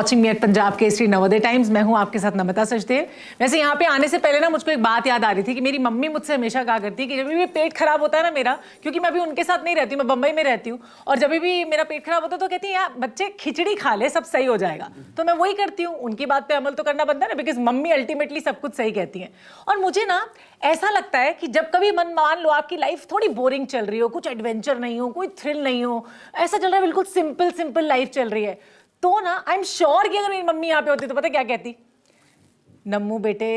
Watching me at Punjab Kesari Navodaya times. मैं हूं आपके साथ नमिता सचदेव। वैसे यहाँ पे आने से पहले ना मुझको एक बात याद आ रही थी कि मेरी मम्मी मुझसे हमेशा कहा करती है कि जब भी पेट खराब होता है ना मेरा, क्योंकि मैं अभी उनके साथ नहीं रहती हूँ, मैं बम्बई में रहती हूँ, और जब भी मेरा पेट खराब होता है तो कहती है यार बच्चे खिचड़ी खा ले सब सही हो जाएगा। तो मैं वही करती हूँ, उनकी बात पे अमल तो करना बनता है ना, बिकॉज मम्मी अल्टीमेटली सब कुछ सही कहती हैं। और मुझे ना ऐसा लगता है कि जब कभी मान लो आपकी लाइफ थोड़ी बोरिंग चल रही हो, कुछ एडवेंचर नहीं हो, कोई थ्रिल नहीं हो, ऐसा चल रहा है बिल्कुल सिंपल लाइफ चल रही है, तो ना आई एम श्योर कि अगर मेरी मम्मी यहाँ पे होती तो पता क्या कहती, नम्मू बेटे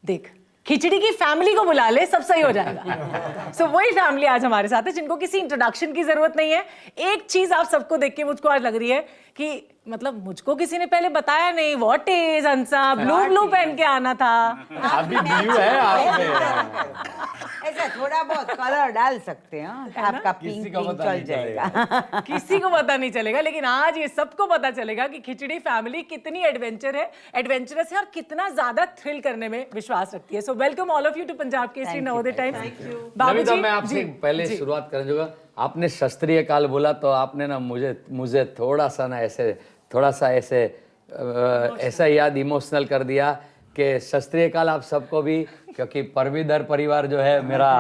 देख खिचड़ी की फैमिली को बुला ले सब सही हो जाएगा। सो वही फैमिली आज हमारे साथ है जिनको किसी इंट्रोडक्शन की जरूरत नहीं है। एक चीज आप सबको देख के मुझको आज लग रही है कि मतलब मुझको किसी ने पहले बताया नहीं, व्हाट इज हंसा ब्लू पहन के आना था। अभी ब्लू है आप में। ऐसा थोड़ा बहुत कलर डाल सकते हैं, आपका पिंक चल जाएगा। किसी को पता नहीं चलेगा, लेकिन आज ये सबको पता चलेगा कि खिचड़ी फैमिली कितनी एडवेंचरस है और कितना ज्यादा थ्रिल करने में विश्वास रखती है। So welcome all of you to Punjab Kesari Navodaya Times. बाबूजी मैं आपसे पहले शुरुआत करना चाहूंगा। आपने शास्त्रीय काल बोला तो आपने ना मुझे थोड़ा सा ऐसा याद इमोशनल कर दिया कि शास्त्रीय काल आप सबको भी, क्योंकि परमीदर परिवार जो है मेरा,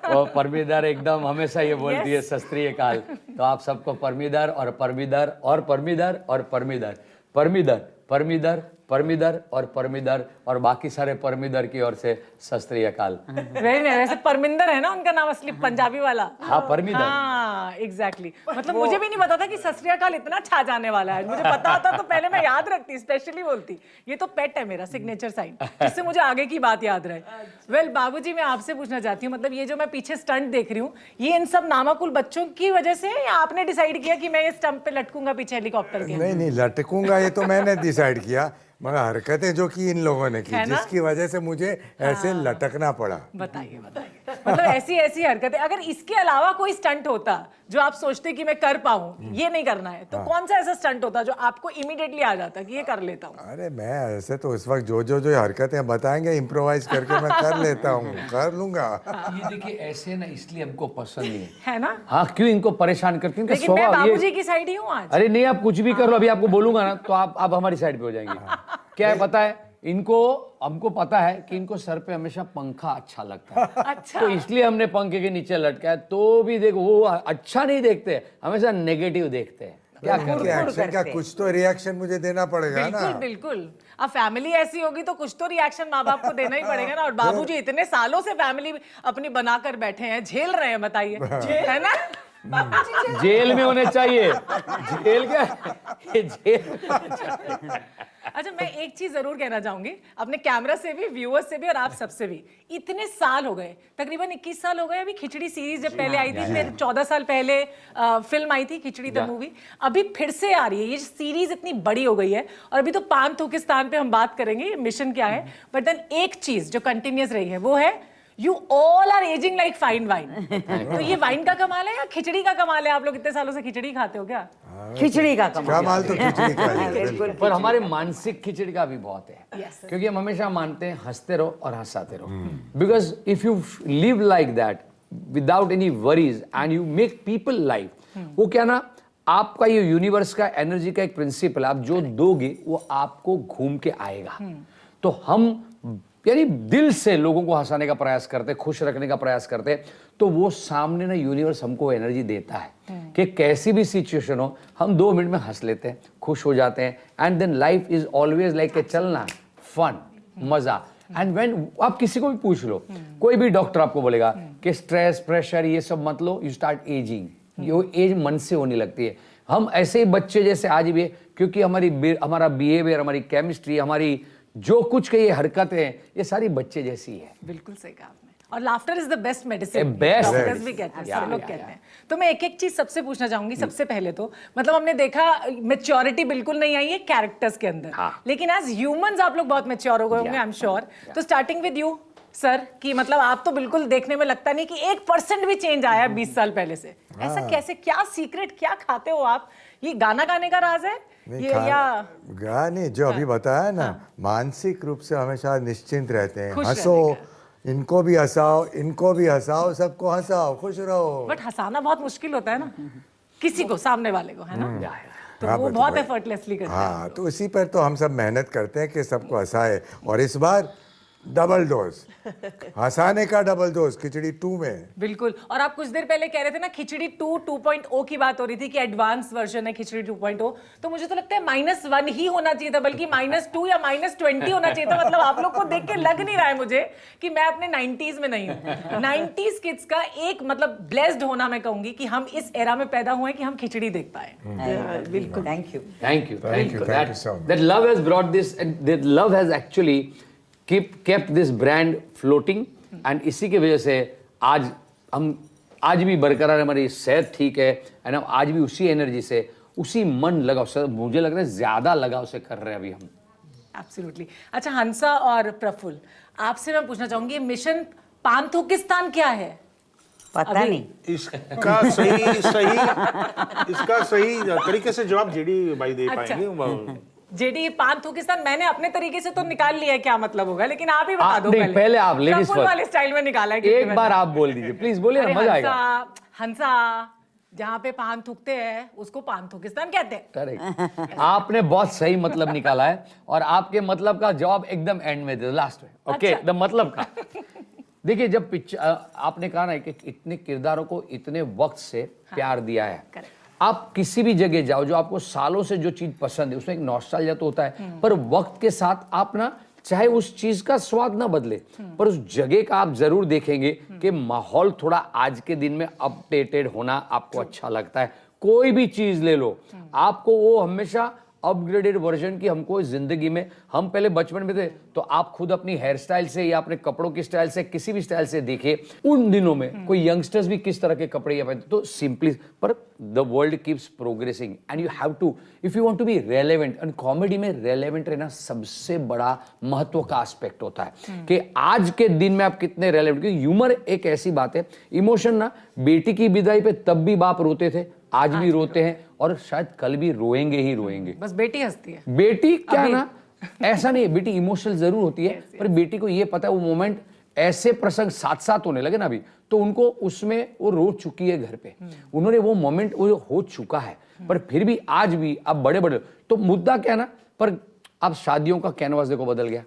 वो परमीदर एकदम हमेशा ये बोलती है शास्त्रीय काल, तो आप सबको परमीदर और परमीदर और परमीदर और परमीदर परमीदर परमीदर परमीदर और परमीदर और बाकी सारे परमीदर की ओर से शास्त्रीय काल। वैसे परमिंदर है ना उनका नाम असली पंजाबी वाला। हाँ परमीदर। हाँ एग्जैक्टली। मतलब मुझे भी नहीं पता था कि शास्त्रीय काल इतना छा जाने वाला है। मुझे पता होता तो पहले मैं याद रखती, स्पेशली बोलती। ये तो पेट है मेरा, सिग्नेचर साइन, जिससे मुझे आगे की बात याद रहे। वेल बाबूजी मैं आपसे पूछना चाहती हूँ, मतलब ये जो मैं पीछे स्टंट देख रही हूँ, ये इन सब नामाकुल बच्चों की वजह से या आपने डिसाइड किया कि मैं ये स्टंप पे लटकूंगा पीछे हेलीकॉप्टर के? नहीं लटकूंगा ये तो मैंने डिसाइड किया, मगर हरकतें जो की इन लोगों ने की जिसकी वजह से मुझे ऐसे लटकना पड़ा। बताइए मतलब ऐसी हरकतें। अगर इसके अलावा कोई स्टंट होता जो आप सोचते कि मैं कर पाऊं, ये नहीं करना है, तो कौन सा ऐसा स्टंट होता जो आपको इमीडिएटली आ जाता कि ये कर लेता हूं? अरे मैं ऐसे तो इस वक्त जो हरकतें बताएंगे इम्प्रोवाइज करके मैं कर लेता हूँ, कर लूंगा। ये देखिए ऐसे ना इसलिए हमको पसंद नहीं है ना। हाँ क्यों इनको परेशान करती हूँ? लेकिन मैं बाबूजी की साइड ही हूँ आज। अरे नहीं आप कुछ भी कर लो, अभी आपको बोलूंगा ना तो आप हमारी साइड पे हो जाएंगे। क्या है पता है हमको पता है कि इनको सर पे हमेशा पंखा अच्छा लगता है। अच्छा। तो इसलिए हमने पंखे के नीचे लटकाया, तो भी देखो वो अच्छा नहीं देखते, हमेशा नेगेटिव देखते हैं। क्या एक्शन का कुछ तो रिएक्शन मुझे देना पड़ेगा ना। बिल्कुल। अब फैमिली ऐसी होगी तो कुछ तो रिएक्शन माँ बाप को देना ही पड़ेगा ना। और बाबूजी इतने सालों से फैमिली अपनी बनाकर बैठे हैं, झेल रहे हैं, बताइए है ना। जेल में होने चाहिए। जेल क्या जेल। अच्छा मैं एक चीज जरूर कहना चाहूंगी अपने कैमरा से भी, व्यूअर्स से भी और आप सबसे भी। इतने साल हो गए, तकरीबन 21 साल हो गए अभी खिचड़ी सीरीज जब पहले आई थी, फिर 14 साल पहले फिल्म आई थी खिचड़ी द मूवी, अभी फिर से आ रही है। ये सीरीज इतनी बड़ी हो गई है और अभी तो पान थूकिस्तान पे हम बात करेंगे मिशन क्या है, बट देन एक चीज जो कंटिन्यूस रही है वो है You all are aging like fine wine। तो ये वाइन का कमाल है या खिचड़ी का कमाल है? आप लोग इतने सालों से खिचड़ी खाते हो क्या? खिचड़ी का कमाल तो खिचड़ी का है। पर हमारे मानसिक खिचड़ी का भी बहुत है। Yes, क्योंकि हम हमेशा मानते हैं हंसते रहो और हंसाते रहो। Because if you live like that without any worries and you make people life, वो क्या ना आपका ये यूनिवर्स का एनर्जी का एक प्रिंसिपल, आप जो दोगे वो आपको घूम के आएगा। तो हम यानी दिल से लोगों को हंसाने का प्रयास करते, खुश रखने का प्रयास करते, तो वो सामने ना यूनिवर्स हमको एनर्जी देता है कि कैसी भी सिचुएशन हो हम 2 मिनट में हंस लेते हैं, खुश हो जाते हैं। And then life is always like चलना फन, मजा। एंड व्हेन आप किसी को भी पूछ लो, कोई भी डॉक्टर आपको बोलेगा कि स्ट्रेस प्रेशर ये सब मत लो, यू स्टार्ट एजिंग। ये एज मन से होने लगती है। हम ऐसे ही बच्चे जैसे आज भी, क्योंकि हमारा बिहेवियर, हमारी केमिस्ट्री, हमारी जो कुछ की ये हरकतें हैं, ये सारी बच्चे जैसी है। बिल्कुल सही कहा आपने। और laughter is the best medicine, best doctors भी कहते हैं, सब लोग कहते हैं। तो मैं एक चीज सबसे पूछना चाहूंगी। सबसे पहले तो मतलब हमने देखा मैच्योरिटी बिल्कुल नहीं आई है कैरेक्टर्स के अंदर, लेकिन एज ह्यूमंस आप लोग बहुत मैच्योर हो गए होंगे, आई एम श्योर। तो स्टार्टिंग विद यू सर, कि मतलब आप तो बिल्कुल देखने में लगता नहीं कि 1% भी चेंज आया 20 साल पहले से। ऐसा कैसे, क्या सीक्रेट, क्या खाते हो आप? ये गाना गाने का राज है ये या गाने जो अभी बताया ना, मानसिक रूप से हमेशा निश्चिंत रहते हैं। हंसो, इनको भी हंसाओ, इनको भी हंसाओ, सबको हंसाओ, खुश रहो। बट हंसाना बहुत मुश्किल होता है ना किसी को, सामने वाले को, है ना। तो हाँ, वो but बहुत भाई- एफर्टलेसली करते हैं। हाँ, तो इसी पर तो हम सब मेहनत करते हैं कि सबको हंसाए, और इस बार डबल डोज, हंसाने का डबल डोज खिचड़ी 2 में। बिल्कुल। और आप कुछ देर पहले कह रहे थे ना खिचड़ी 2.0 की बात हो रही थी कि एडवांस वर्जन है खिचड़ी 2.0, तो मुझे तो लगता है -1 ही होना चाहिए था, बल्कि -2 या -20 होना चाहिए था। मतलब आप लोग को देख के लग नहीं रहा है मुझे कि मैं अपने 90s में नहीं हूँ। 90s किड्स का एक मतलब ब्लेस्ड होना मैं कहूंगी कि हम इस एरा में पैदा हुए कि हम खिचड़ी देख पाए। बिल्कुल, thank you. Thank you. Thank you so much. That love has brought this, and that love has actually kept this brand floating. And इसी की वजह से आज हम आज भी बरकरार, हमारी सेहत ठीक है, एंड हम आज भी उसी एनर्जी से, उसी मन लगाव से, मुझे लग रहा है ज्यादा लगाव से कर रहे हैं अभी हम। एब्सोल्युटली। अच्छा हंसा और प्रफुल्ल, आपसे मैं पूछना चाहूंगी मिशन पांथुकिस्तान क्या है? पता नहीं। इसका सही तरीके से जवाब जेडी भाई दे अच्छा। पाएंगे। जेडी पांथुकिस्तान मैंने अपने तरीके से तो निकाल लिया है क्या मतलब होगा, लेकिन आप ही बता दो। नहीं, पहले आप ladies प्रफुल्ल first। वाले स्टाइल में निकाला है क्योंकि एक बार आप बोल दीजिए प्लीज, बोलिए ना, अरे मजा आएगा। हंसा जहाँ पे पान थूकते हैं उसको पांथुकिस्तान कहते हैं। करेक्ट। आपने बहुत सही मतलब निकाला है, और आपके मतलब का जवाब एकदम एंड में दे, लास्ट में। ओके, अच्छा। द मतलब का। देखिए, जब पिक्चर आपने कहा ना कि इतने किरदारों को इतने वक्त से प्यार दिया है, Correct। आप किसी भी जगह जाओ, जो आपको सालों से जो चीज पसंद है उसमें एक नॉस्टैल्जिया तो होता है, पर वक्त के साथ आप ना, चाहे उस चीज का स्वाद ना बदले, पर उस जगह का आप जरूर देखेंगे कि माहौल थोड़ा आज के दिन में अपडेटेड होना आपको अच्छा लगता है। कोई भी चीज ले लो, आपको वो हमेशा अपग्रेडेड वर्जन की हमको जिंदगी में, हम पहले बचपन में थे तो आप खुद अपनी हेयर स्टाइल से या अपने कपड़ों की स्टाइल से, किसी भी स्टाइल से देखिए, उन दिनों में कोई यंगस्टर्स भी किस तरह के कपड़े या पहनते, तो सिंपली, पर the world keeps progressing and you have to, if you want to be relevant, and comedy में रेलेवेंट रहना सबसे बड़ा महत्व का एस्पेक्ट होता है कि आज के दिन में आप कितने रेलेवेंट, क्योंकि ह्यूमर एक ऐसी बात है, इमोशन ना, बेटी की विदाई पे तब भी बाप रोते थे, आज भी रोते हैं, और शायद कल भी रोएंगे ही रोएंगे। बस बेटी हंसती है। बेटी क्या ना, ऐसा नहीं है, बेटी इमोशनल जरूर होती है, पर बेटी को ये पता है वो मोमेंट, ऐसे प्रसंग साथ साथ होने लगे ना अभी, तो उनको उसमें वो रो चुकी है घर पे, उन्होंने वो मोमेंट वो हो चुका है, पर फिर भी आज भी अब बड़े बड़े, तो मुद्दा क्या ना, पर अब शादियों का कैनवास देखो बदल गया।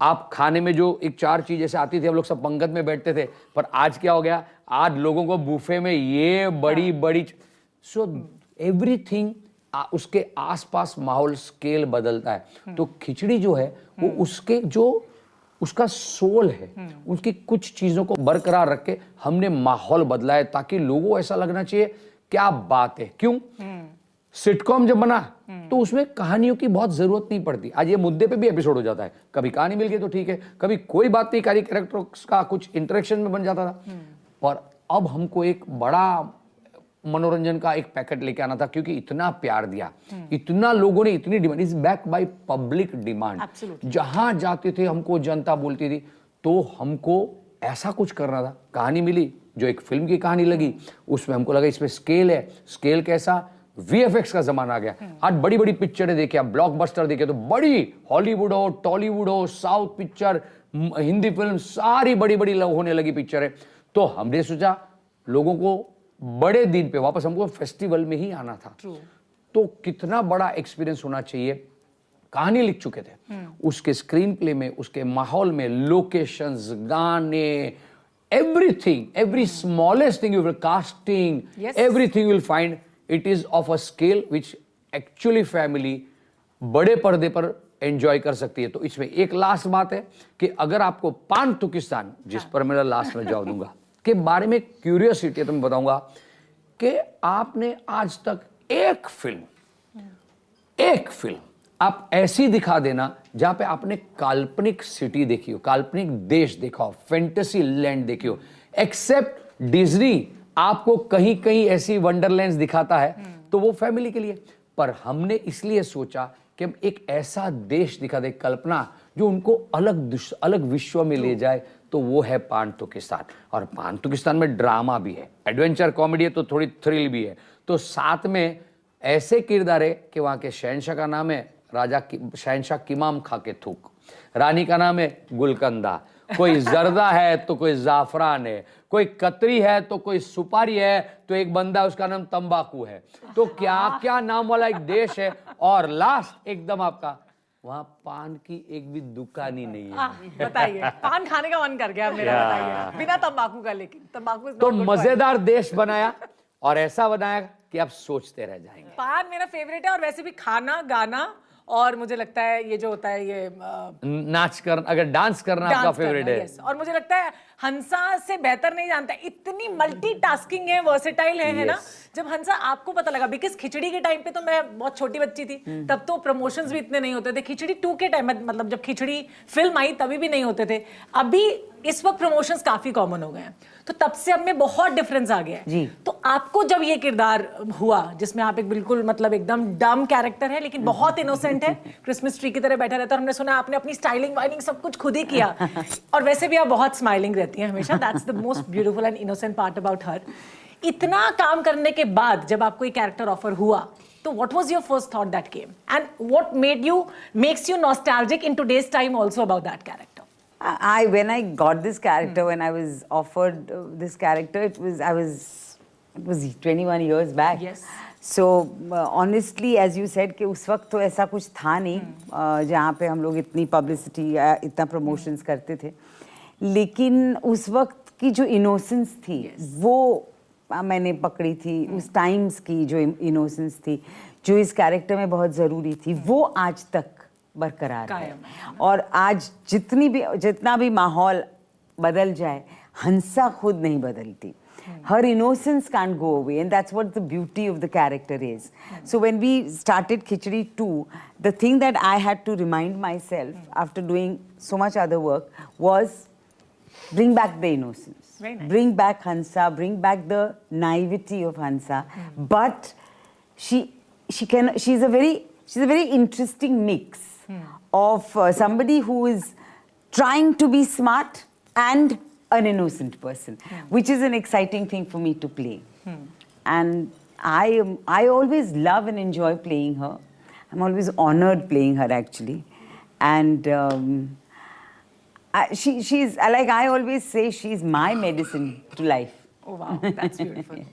आप खाने में जो एक 4 चीज जैसे आती थी, हम लोग सब पंगत में बैठते थे, पर आज क्या हो गया, आज लोगों को बुफे में ये बड़ी बड़ी, सो एवरीथिंग उसके आसपास माहौल, स्केल बदलता है। तो खिचड़ी जो है वो उसके जो उसका सोल है, उसकी कुछ चीजों को बरकरार रख के हमने माहौल बदला है, ताकि लोगों को ऐसा लगना चाहिए क्या बात है। क्यों? सिटकॉम जब बना तो उसमें कहानियों की बहुत जरूरत नहीं पड़ती। आज ये मुद्दे पे भी एपिसोड हो जाता है, कभी कहानी मिल गई तो ठीक है, कभी कोई बात नहीं, कैरेक्टर्स का कुछ इंटरेक्शन में बन जाता था। और अब हमको एक बड़ा मनोरंजन का एक पैकेट लेके आना था, क्योंकि इतना प्यार दिया, इतना लोगों ने, इतनी demand, is back by public demand. जहां जाते थे हमको जनता बोलती थी, तो हमको ऐसा कुछ करना था। कहानी मिली जो एक फिल्म की कहानी लगी, उसमें हमको लगा इसमें स्केल है, स्केल कैसा, वीएफएक्स का जमाना आ गया। आज बड़ी बड़ी पिक्चरें देखे, ब्लॉकबस्टर देखे, तो बड़ी हॉलीवुड हो, टॉलीवुड हो, साउथ पिक्चर, हिंदी फिल्म, सारी बड़ी बड़ी होने लगी पिक्चरें। तो हमने सोचा लोगों को बड़े दिन पे वापस हमको फेस्टिवल में ही आना था। तो कितना बड़ा एक्सपीरियंस होना चाहिए। कहानी लिख चुके थे, उसके स्क्रीन प्ले में, उसके माहौल में, लोकेशंस, गाने, everything, every smallest thing you will, casting, everything you will find it is of a scale which actually family बड़े पर्दे पर एंजॉय कर सकती है। तो इसमें एक लास्ट बात है कि अगर आपको पांथुकिस्तान, जिस पर मेरा लास्ट में जवाब दूंगा, के बारे में क्यूरियोसिटी है, तो मैं बताऊंगा कि आपने आज तक एक फिल्म आप ऐसी दिखा देना जहां पे आपने काल्पनिक सिटी देखी हो, काल्पनिक देश देखा हो, फैंटेसी लैंड देखी हो, एक्सेप्ट डिज्नी आपको कहीं कहीं ऐसी वंडरलैंड्स दिखाता है, तो वो फैमिली के लिए। पर हमने इसलिए सोचा कि हम एक ऐसा देश दिखा दे, कल्पना, जो उनको अलग विश्व में ले जाए, तो वो है पांथुकिस्तान। और पांथुकिस्तान में ड्रामा भी है, एडवेंचर कॉमेडी है, तो थोड़ी थ्रिल भी है, तो साथ में ऐसे किरदार है कि वहां के शहनशाह का नाम है शहनशाह किमाम खा के थूक, रानी का नाम है गुलकंदा, कोई जर्दा है तो कोई जाफरान है, कोई कतरी है तो कोई सुपारी है, तो एक बंदा उसका नाम तंबाकू है। तो क्या क्या नाम वाला एक देश है। और लास्ट एकदम आपका, वहां पान की एक भी दुकान ही नहीं है। बताइए, पान खाने का मन कर गया मेरा, बताइए बिना तंबाकू का, लेकिन तंबाकू तो मजेदार देश बनाया और ऐसा बनाया कि आप सोचते रह जाएंगे। पान मेरा फेवरेट है, और वैसे भी खाना गाना, और मुझे लगता है ये जो होता है ये नाच कर, अगर डांस करना आपका फेवरेट है। yes. और मुझे लगता है हंसा से बेहतर नहीं जानता, इतनी मल्टीटास्किंग है, वर्सेटाइल है ना। जब हंसा आपको पता लगा, बिकॉज खिचड़ी के टाइम पे तो मैं बहुत छोटी बच्ची थी, तब तो प्रमोशंस भी इतने नहीं होते थे। खिचड़ी 2 के टाइम, मतलब जब खिचड़ी फिल्म आई तभी भी नहीं होते थे। अभी इस वक्त प्रमोशंस काफी कॉमन हो गए हैं, तो तब से अब में बहुत डिफरेंस आ गया है जी। तो आपको जब ये किरदार हुआ जिसमें आप एक बिल्कुल मतलब एकदम डम कैरेक्टर है लेकिन बहुत इनोसेंट है, क्रिसमस ट्री की तरह बैठा रहता है, और हमने सुना आपने अपनी स्टाइलिंग वाइलिंग सब कुछ खुद ही किया, और वैसे भी आप बहुत स्माइलिंग रहती हैं हमेशा, that's the most beautiful and innocent part about her. इतना काम करने के बाद जब आपको ये कैरेक्टर ऑफर हुआ, तो what was your first thought that came, and what makes you nostalgic in today's time also about that character? When I got this character, when I was offered this character, it was 21 years back. Yes. So honestly, as you said, कि उस वक्त तो ऐसा कुछ था नहीं जहाँ पे हम लोग इतनी publicity या इतना promotions करते थे, लेकिन उस वक्त की जो innocence थी, वो मैंने पकड़ी थी। उस टाइम्स की जो innocence थी, जो इस कैरेक्टर में बहुत ज़रूरी थी, वो आज तक बरकरार है। और आज जितना भी माहौल बदल जाए, हंसा खुद नहीं बदलती। Her innocence can't go away, and that's what the beauty of the character is. So when we started Khichdi 2, the thing that I had to remind myself after doing so much other work was bring back the innocence. Very nice. Bring back Hansa, bring back the naivety of Hansa. But she's a very interesting mix of somebody who is trying to be smart and an innocent person, which is an exciting thing for me to play. And I always love and enjoy playing her. I'm always honored playing her, actually. And she's like I always say, she's my medicine to life. Oh wow, that's beautiful.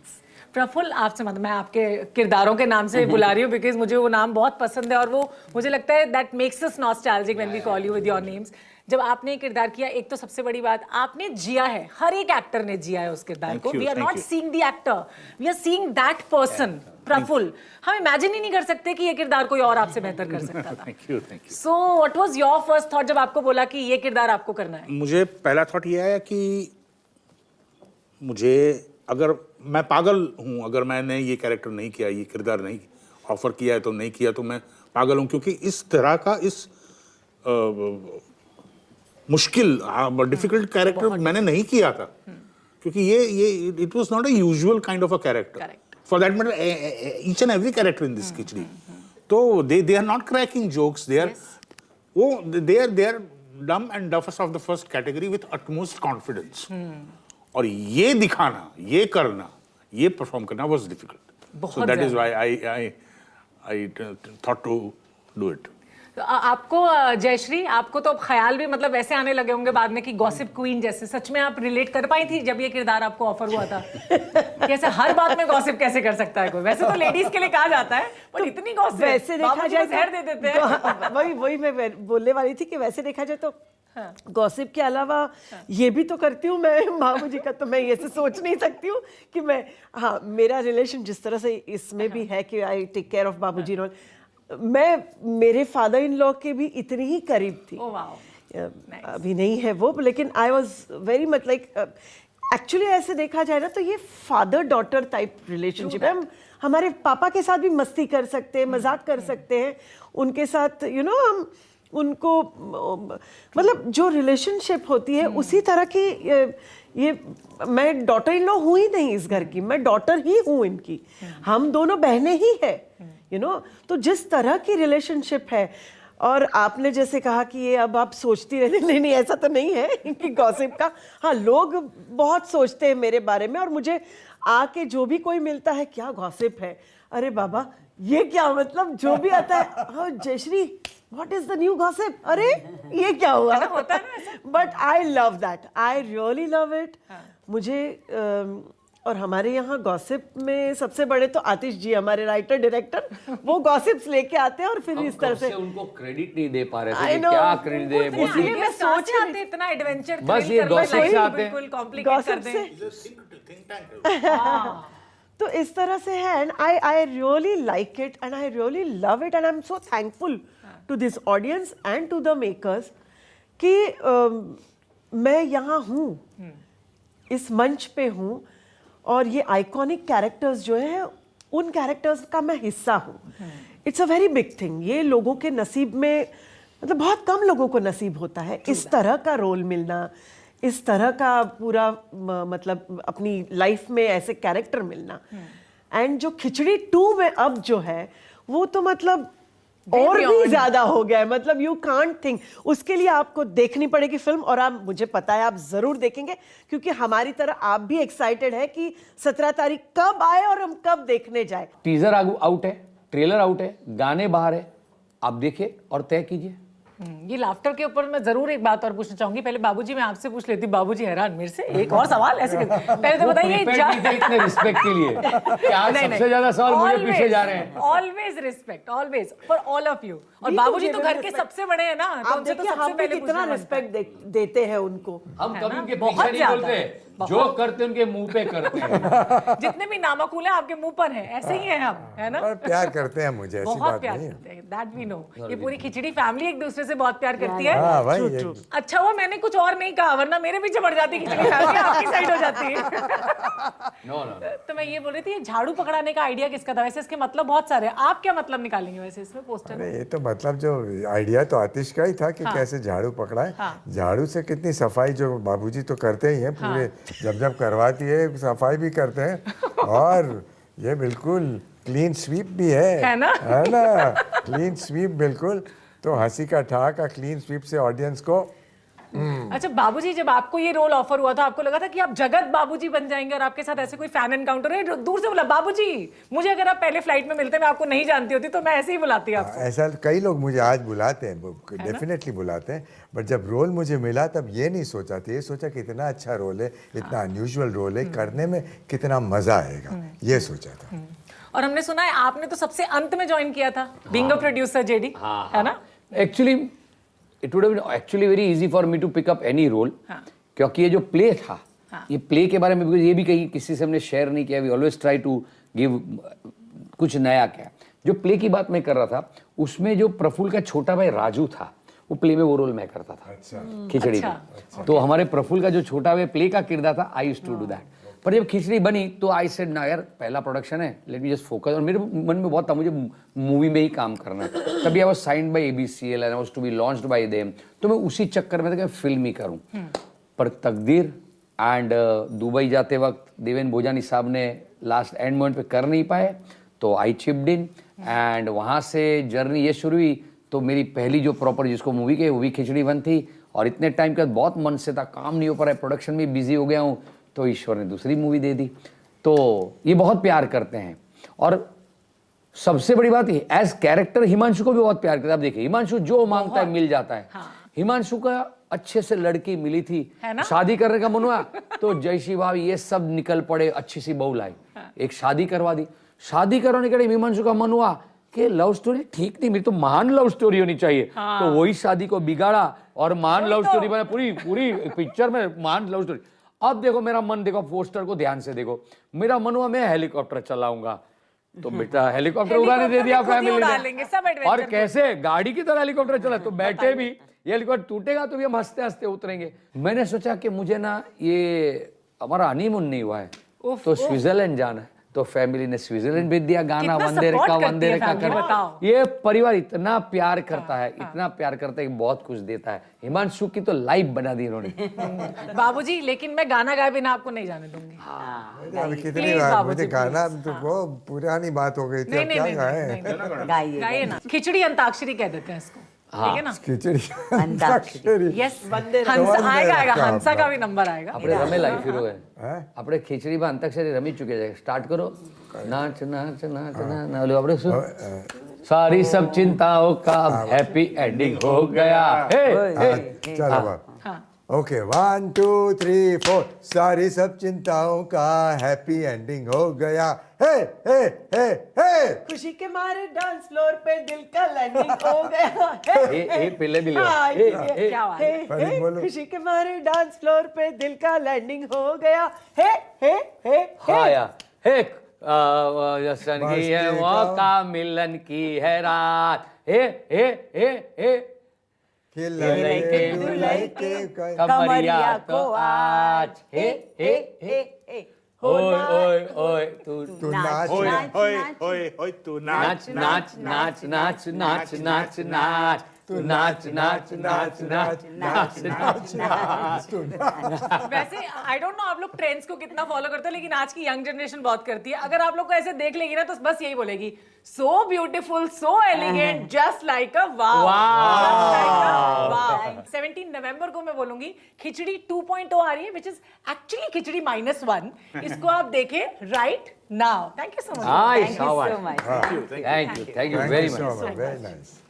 Praful, आपसे मतलब मैं आपके किरदारों के नाम से बुला रही हूँ बिकॉज मुझे वो नाम बहुत पसंद है, और वो मुझे लगता है that makes us nostalgic when we call you with your names. जब आपने ये किरदार किया, एक तो सबसे बड़ी बात आपने जिया है, हर एक एक्टर ने जिया है उस किरदार को। We are not seeing the actor, we are seeing that person. Prafull, हम इमेजिन ही नहीं कर सकते कि ये किरदार कोई और आपसे बेहतर कर सकता था। Thank you. So what was your first thought जब आपको बोला कि ये किरदार आपको करना है? मुझे पहला थॉट ये आया कि मुझे, अगर मैं पागल हूँ, अगर मैंने ये कैरेक्टर नहीं किया, ये किरदार नहीं ऑफर किया है तो नहीं किया, तो मैं पागल हूँ, क्योंकि इस तरह का इस मुश्किल डिफिकल्ट कैरेक्टर मैंने नहीं किया था, क्योंकि ये it was not a usual kind of a character, for that matter each and every character in this Khichdi. तो they are not cracking jokes, they are dumb and daftest of the first category with utmost confidence. और ये दिखाना, ये करना, ये perform करना was difficult, so that is why I thought to do it. आपको जयश्री, आपको तो अब ख्याल भी मतलब वैसे आने लगे होंगे बाद में कि गॉसिप क्वीन जैसे, सच में आप रिलेट कर पाई थी जब ये किरदार आपको ऑफर हुआ था? कैसे हर बात में गॉसिप कैसे कर सकता है कोई? वैसे तो लेडीज के लिए कहा जाता है, पर तो इतनी गॉसिप वैसे देखा जाए जहर दे देते हैं। वही मैं बोलने वाली थी कि वैसे देखा जाए तो गॉसिप के अलावा ये भी तो करती हूँ मैं मामू जी का, तो मैं ये से सोच नहीं सकती हूँ कि मैं, हाँ मेरा रिलेशन जिस तरह से इसमें भी है कि आई टेक केयर ऑफ बाबूजी रोल, मैं मेरे फादर इन लॉ के भी इतनी ही करीब थी। Oh, wow. अभी नहीं है वो, लेकिन I was very much like, actually ऐसे देखा जाए ना तो ये फादर डॉटर टाइप रिलेशनशिप है। हम हमारे पापा के साथ भी मस्ती कर सकते हैं, मजाक कर सकते हैं उनके साथ, हम उनको, मतलब जो रिलेशनशिप होती है उसी तरह की। ये मैं डॉटर इन लॉ हूँ ही नहीं इस घर की, मैं डॉटर ही हूँ इनकी, हम दोनों बहनें ही है, तो जिस तरह की रिलेशनशिप है। और आपने जैसे कहा कि ये अब आप सोचती रहती, नहीं ऐसा तो नहीं है कि गॉसिप का, हाँ लोग बहुत सोचते हैं मेरे बारे में, और मुझे आके जो भी कोई मिलता है, क्या गॉसिप है, अरे बाबा ये क्या, मतलब जो भी आता है, हाँ Jayshree what is the new gossip, अरे ये क्या हुआ, होता है ना ऐसा। But I love that, I really love it. मुझे और हमारे यहाँ गॉसिप में सबसे बड़े तो आतिश जी, हमारे राइटर डायरेक्टर, वो गॉसिप्स लेके आते हैं और फिर इस तरह से उनको क्रेडिट नहीं दे पा रहे I थे कि know, क्या क्रेडिट दे, वो मोस्टली मैं सोच रही आते इतना एडवेंचर बस ये gossip से आते हैं। बिल्कुल कॉम्प्लिकेट कर गॉसिप दें। से तो इस तरह से है, and I really like it and I really love it and I am so thankful to this audience and to the makers कि मैं यहाँ हूँ, इस मंच पे हूँ, और ये आइकॉनिक कैरेक्टर्स जो है उन कैरेक्टर्स का मैं हिस्सा हूँ। It's a very big thing, ये लोगों के नसीब में, मतलब बहुत कम लोगों को नसीब होता है इस तरह का रोल मिलना, इस तरह का पूरा मतलब अपनी लाइफ में ऐसे कैरेक्टर मिलना। एंड जो खिचड़ी 2 में अब जो है वो तो मतलब और भी ज्यादा हो गया है, मतलब यू कांट थिंक। उसके लिए आपको देखनी पड़ेगी फिल्म, और आप, मुझे पता है आप जरूर देखेंगे, क्योंकि हमारी तरह आप भी एक्साइटेड है कि 17 तारीख कब आए और हम कब देखने जाए। टीजर आउट है, ट्रेलर आउट है, गाने बाहर है, आप देखिए और तय कीजिए। ये लाफ्टर के ऊपर मैं जरूर एक बात और पूछना चाहूंगी। पहले बाबूजी मैं आपसे पूछ लेती, बाबूजी हैरान मेरे से एक और सवाल ऐसे पहले तो बताइए इतने रिस्पेक्ट के लिए कि आज सबसे ज्यादा सवाल मुझे पीछे जा रहे हैं। Always respect, always for all of you. और बाबूजी तो घर के सबसे बड़े हैं ना, तो आप उनसे तो देखिए सबसे हम भी पहले कितना पूछना रिस्पेक्ट देते हैं उनको। हम कभी उनके बहुत पीछे नहीं ज्यादा, बोलते, बहुत। जो करते उनके मुंह पे करते हैं। जितने भी नामाकुल हैं आपके मुंह पर हैं, ऐसे ही हैं हम, है ना? और प्यार करते हैं मुझे, ऐसी बहुत बात प्यार नहीं है। करते हैं, दैट वी नो। ये पूरी खिचड़ी फैमिली एक दूसरे से बहुत प्यार करती है। हाँ भाई, ये अच्छा हुआ मैंने कुछ और नहीं कहा, वरना मेरे पीछे पड़ जाती खिचड़ी फैमिली, आपकी साइड हो जाती है। नो नो, तो मैं ये बोल रही थी, ये झाड़ू पकड़ाने का आइडिया किसका था? वैसे इसके मतलब बहुत सारे हैं, आप क्या मतलब निकालेंगे वैसे इसमें पोस्टर में? अरे ये तो मतलब जो आइडिया तो आतिश का ही था कि कैसे झाड़ू पकड़ाए। झाड़ू से कितनी सफाई, जो बाबूजी तो करते ही हैं पूरे, जब करवाती है सफाई भी करते हैं, और ये बिल्कुल क्लीन स्वीप भी है ना? क्लीन स्वीप बिल्कुल। तो हंसी का ठहाका क्लीन स्वीप से ऑडियंस को। अच्छा बाबूजी, जब आपको ये रोल ऑफर हुआ था, आपको लगा था कि आप जगत बाबूजी बन जाएंगे और आपके साथ ऐसे कोई फैन एनकाउंटर है? दूर से बोला बाबूजी, मुझे अगर आप पहले फ्लाइट में मिलते, मैं आपको नहीं जानती होती, तो मैं ऐसे ही बुलाती आपको। ऐसा कई लोग मुझे आज बुलाते हैं, डेफिनेटली बुलाते हैं, बट जब रोल मुझे मिला तब ये नहीं सोचा था, ये सोचा कि इतना अच्छा रोल है, इतना अनयूजुअल रोल है, करने में कितना मजा आएगा, ये सोचा था। और हमने सुना है आपने तो सबसे अंत में ज्वाइन किया था, बीइंग अ प्रोड्यूसर जेडी, है ना? Actually it would have been actually very easy for me to pick up any role, क्योंकि ये जो प्ले था, ये प्ले के बारे में ये भी कहीं किसी से हमने शेयर नहीं किया। We always try to give कुछ नया। क्या जो प्ले की बात मैं कर रहा था, उसमें जो प्रफुल्ल का छोटा भाई राजू था, वो प्ले में वो रोल मैं करता था। खिचड़ी में तो हमारे प्रफुल्ल का जो छोटा भाई प्ले का किरदार था, I used to do that. पर जब खिचड़ी बनी तो आई सेड ना यार, पहला प्रोडक्शन है, लेट मी जस्ट फोकस। और मेरे मन में बहुत था मुझे मूवी में ही काम करना है। तभी I was signed by ABCL and I was to be launched by them, तो मैं उसी चक्कर में था कि फिल्म ही करूं। पर तकदीर एंड दुबई जाते वक्त देवेंद्र भोजानी साहब ने लास्ट एंड मोमेंट पे कर नहीं पाए, तो आई चिप्ड इन एंड वहां से जर्नी ये शुरू हुई। तो मेरी पहली जो प्रॉपर जिसको मूवी के, वो भी खिचड़ी बन थी। और इतने टाइम के बाद बहुत मन से था, काम नहीं हो पा रहा है, प्रोडक्शन में बिजी हो गया हूँ, तो ईश्वर ने दूसरी मूवी दे दी। तो ये बहुत प्यार करते हैं। और सबसे बड़ी बात ये, एज कैरेक्टर हिमांशु को भी बहुत प्यार करता है। आप देखिए, हिमांशु जो मांगता है मिल जाता है। हिमांशु का अच्छे से लड़की मिली थी, शादी करने का मन हुआ तो जय श्री भाभी ये सब निकल पड़े, अच्छी सी बहू लाई, एक शादी करवा दी। शादी करवाने के लिए हिमांशु का मन हुआ कि लव स्टोरी ठीक नहीं, मेरी तो महान लव स्टोरी होनी चाहिए। तो वही शादी को बिगाड़ा और महान लव स्टोरी बना, पूरी पिक्चर में महान लव स्टोरी। अब देखो मेरा मन, देखो पोस्टर को ध्यान से देखो, मेरा मन हुआ मैं हेलीकॉप्टर चलाऊंगा, तो बेटा हेलीकॉप्टर उड़ाने दे दिया फैमिली ने। और कैसे गाड़ी की तरह हेलीकॉप्टर चला, तो बैठे भी, ये हेलीकॉप्टर टूटेगा तो भी हम हंसते हंसते उतरेंगे। मैंने सोचा कि मुझे ना, ये हमारा हनीमून नहीं हुआ है तो स्विट्जरलैंड जाना है, तो फैमिली ने स्विट्जरलैंड भेज दिया। गाना वंदे रेखा कर। ये परिवार इतना प्यार करता है, इतना प्यार करता है कि बहुत कुछ देता है। हिमांशु की तो लाइफ बना दी इन्होंने। बाबूजी, लेकिन मैं गाना गाए बिना आपको नहीं जाने दूंगी। अभी कितनी बार मुझे गाना, तो वो पुरानी बात हो गई थी, अब क्या गाएं? गाइए ना, खिचड़ी अंताक्षरी कह देते हैं इसको, ठीक है ना? खिचड़ी अंताक्षरी। यस, हंसा आएगा, हंसा का भी नंबर आएगा। આપણે રમેલા હીરો હે આપણે ખીચડીમાં અંતાક્ષરી રમી ચૂક્યા છે. સ્ટાર્ટ કરો. નાચ નાચ નાચ ના ઓલું આપણે શું सारी सब चिंताओं का हैप्पी एंडिंग हो गया। हे हे चलो बाबा ओके 1 2 3 4 सारी सब चिंताओं का हैप्पी एंडिंग हो गया। हे हे हे हे खुशी के मारे डांस फ्लोर पे दिल का लैंडिंग हो गया। हे पहले भी लो। हाँ, हे ये- हे क्या बात है? पहले बोलो। खुशी के मारे डांस फ्लोर पे दिल का लैंडिंग हो गया। हे हे हे हाँ यार हे जसन की है मस्ती वो का- का मिलन की है रात। हे हे हे हे खिलने के दुल्हन के कमरिया को आज। हे हे हे हे ओए ओए ओए तू तू नाच ओए नाच, ओए नाच। ओए ओए तू नाच नाच नाच नाच नाच नाच नाच तू नाच नाच नाच नाच नाच नाच वैसे आई डोंट नो आप लोग ट्रेंड्स को कितना फॉलो करते हो, लेकिन आज की यंग जनरेशन बहुत करती है। अगर आप लोग को ऐसे देख लेगी ना तो बस यही बोलेगी, so beautiful, so elegant, just like a wow. 17 नवंबर को मैं बोलूंगी खिचड़ी 2.0 आ रही है, विच इज एक्चुअली खिचड़ी -1। इसको आप देखें right now. Thank you so much. Hi, Thank you so so much. much. Thank you very much. Very nice.